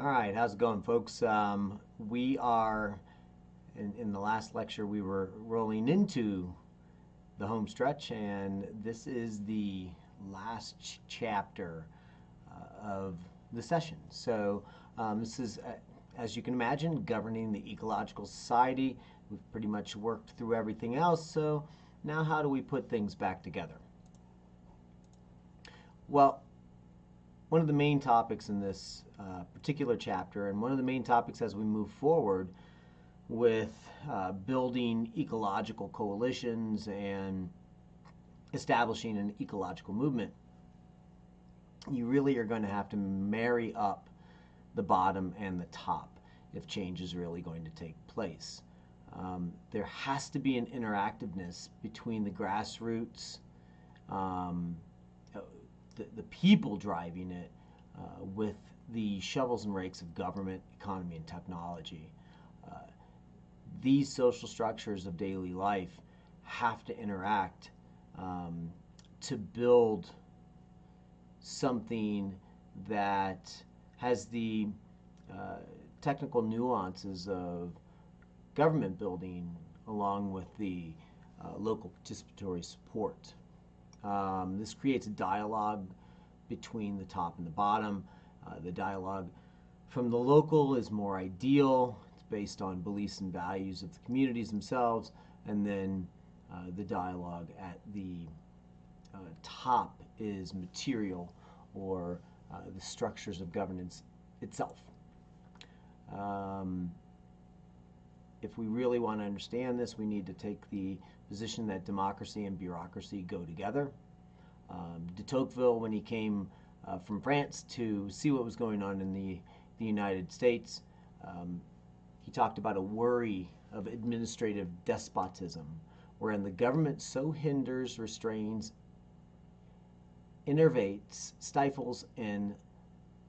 All right, how's it going, folks? We are, in the last lecture, we were rolling into the home stretch, and this is the last chapter of the session. So, this is, as you can imagine, governing the ecological society. We've pretty much worked through everything else, so now how do we put things back together? Well, one of the main topics in this particular chapter, and one of the main topics as we move forward with building ecological coalitions and establishing an ecological movement, you really are going to have to marry up the bottom and the top if change is really going to take place. There has to be an interactiveness between the grassroots, the people driving it, with the shovels and rakes of government, economy, and technology. These social structures of daily life have to interact to build something that has the technical nuances of government building along with the local participatory support. This creates a dialogue between the top and the bottom. The dialogue from the local is more ideal. It's based on beliefs and values of the communities themselves, and then the dialogue at the top is material, or the structures of governance itself. If we really want to understand this, we need to take the position that democracy and bureaucracy go together. De Tocqueville, when he came from France to see what was going on in the United States, he talked about a worry of administrative despotism, wherein the government so hinders, restrains, innervates, stifles, and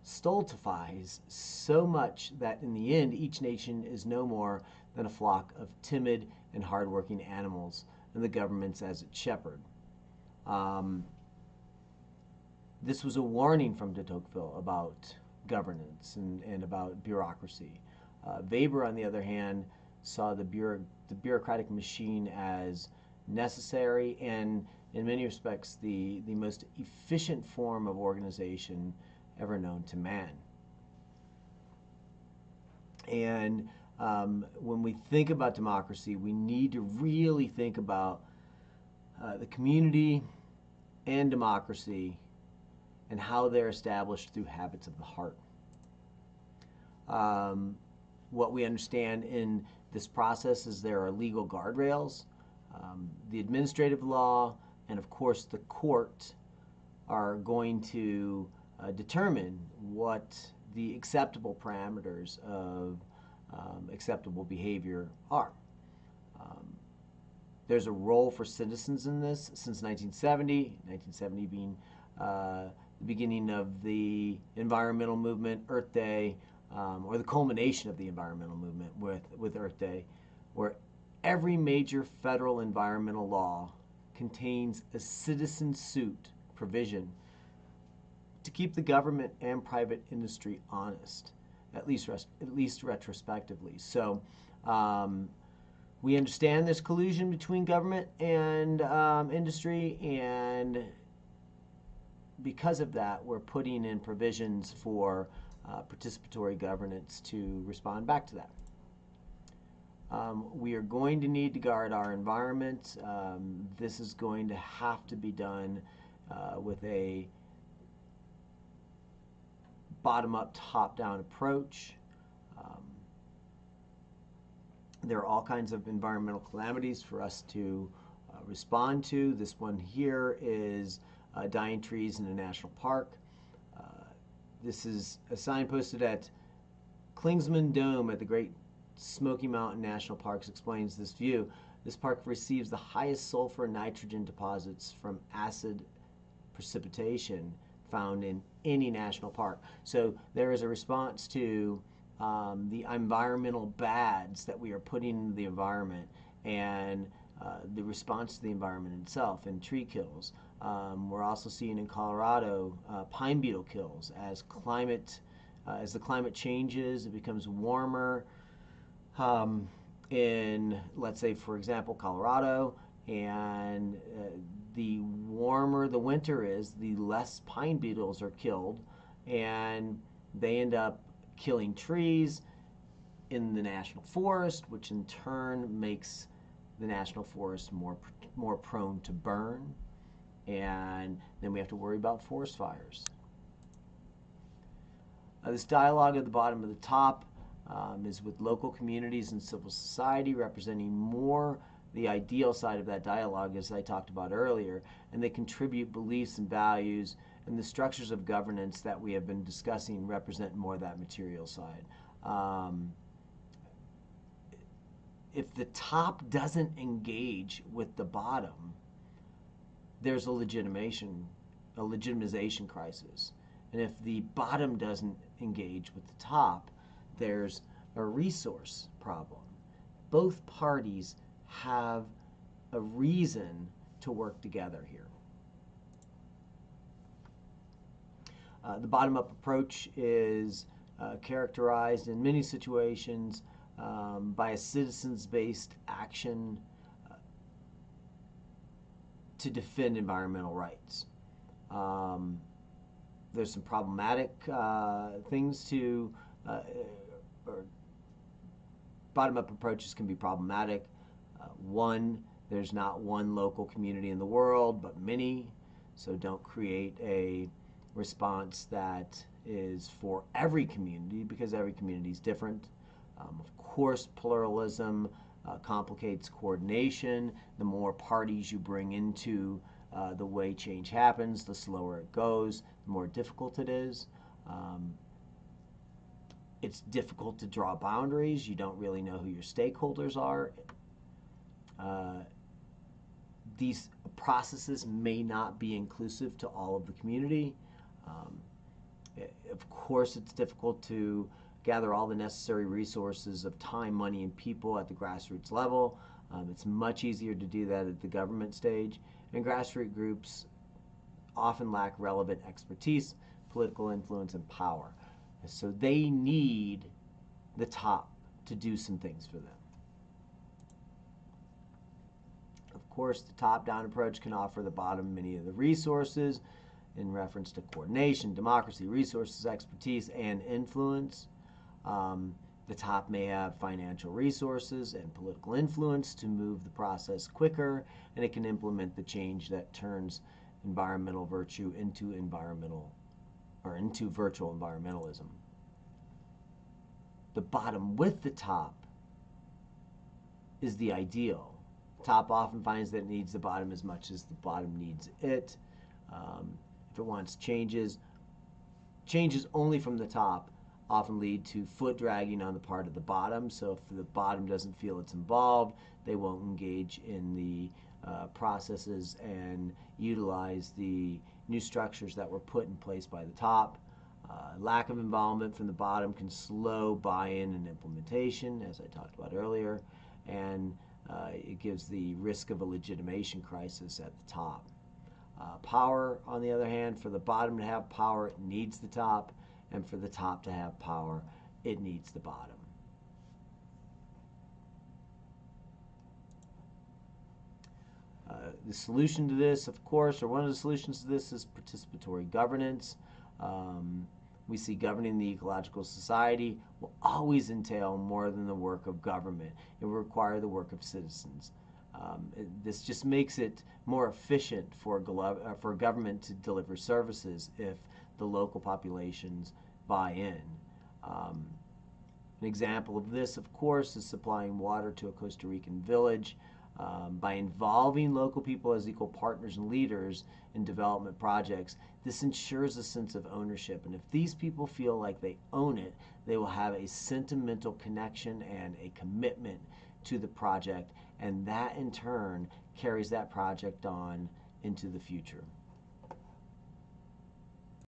stultifies so much that in the end each nation is no more than a flock of timid and hardworking animals, and the government's as its shepherd. This was a warning from de Tocqueville about governance and about bureaucracy. Weber, on the other hand, saw the bureaucratic machine as necessary and, in many respects, the most efficient form of organization ever known to man. And when we think about democracy, we need to really think about the community and democracy and how they're established through habits of the heart. What we understand in this process is there are legal guardrails. The administrative law and, of course, the court are going to determine what the acceptable parameters of acceptable behavior are. There's a role for citizens in this since 1970 being the beginning of the environmental movement, Earth Day, or the culmination of the environmental movement with Earth Day, where every major federal environmental law contains a citizen suit provision to keep the government and private industry honest, at least retrospectively. So we understand this collusion between government and industry, and because of that, we're putting in provisions for participatory governance to respond back to that. We are going to need to guard our environment. This is going to have to be done with a bottom-up, top-down approach. There are all kinds of environmental calamities for us to respond to. This one here is dying trees in a national park. This is a sign posted at Klingsman Dome at the Great Smoky Mountain National Parks explains this view. This park receives the highest sulfur and nitrogen deposits from acid precipitation found in any national park. So there is a response to the environmental bads that we are putting into the environment, and the response to the environment itself and tree kills. We're also seeing in Colorado pine beetle kills as climate As the climate changes, it becomes warmer um, in, let's say, for example, Colorado, and the warmer the winter is, the less pine beetles are killed, and they end up killing trees in the national forest, which in turn makes the national forest more prone to burn, and then we have to worry about forest fires. This dialogue at the bottom of the top is with local communities and civil society, representing more the ideal side of that dialogue, as I talked about earlier, and they contribute beliefs and values, and the structures of governance that we have been discussing represent more that material side. If the top doesn't engage with the bottom, there's a legitimization crisis. And if the bottom doesn't engage with the top, there's a resource problem. Both parties have a reason to work together here. The bottom-up approach is characterized in many situations by a citizens-based action to defend environmental rights. There's some problematic things to, or bottom-up approaches can be problematic. One, there's not one local community in the world, but many, so don't create a response that is for every community, because every community is different. Of course, pluralism complicates coordination. The more parties you bring into the way change happens, the slower it goes, the more difficult it is. It's difficult to draw boundaries. You don't really know who your stakeholders are. These processes may not be inclusive to all of the community. Of course, it's difficult to gather all the necessary resources of time, money, and people at the grassroots level. It's much easier to do that at the government stage. And grassroots groups often lack relevant expertise, political influence, and power. So they need the top to do some things for them. Of course, the top-down approach can offer the bottom many of the resources in reference to coordination, democracy, resources, expertise, and influence. The top may have financial resources and political influence to move the process quicker, and it can implement the change that turns environmental virtue into virtual environmentalism. The bottom with the top is the ideal. The top often finds that it needs the bottom as much as the bottom needs it. If it wants changes only from the top often lead to foot dragging on the part of the bottom. So if the bottom doesn't feel it's involved, they won't engage in the processes and utilize the new structures that were put in place by the top. Lack of involvement from the bottom can slow buy-in and implementation, as I talked about earlier, and it gives the risk of a legitimation crisis at the top. Power, on the other hand, for the bottom to have power, it needs the top, and for the top to have power, it needs the bottom. The solution to this, of course, or one of the solutions to this, is participatory governance. We see governing the ecological society will always entail more than the work of government. It will require the work of citizens. This just makes it more efficient for government to deliver services if the local populations buy in. An example of this, of course, is supplying water to a Costa Rican village. By involving local people as equal partners and leaders in development projects, this ensures a sense of ownership. And if these people feel like they own it, they will have a sentimental connection and a commitment to the project, and that in turn carries that project on into the future.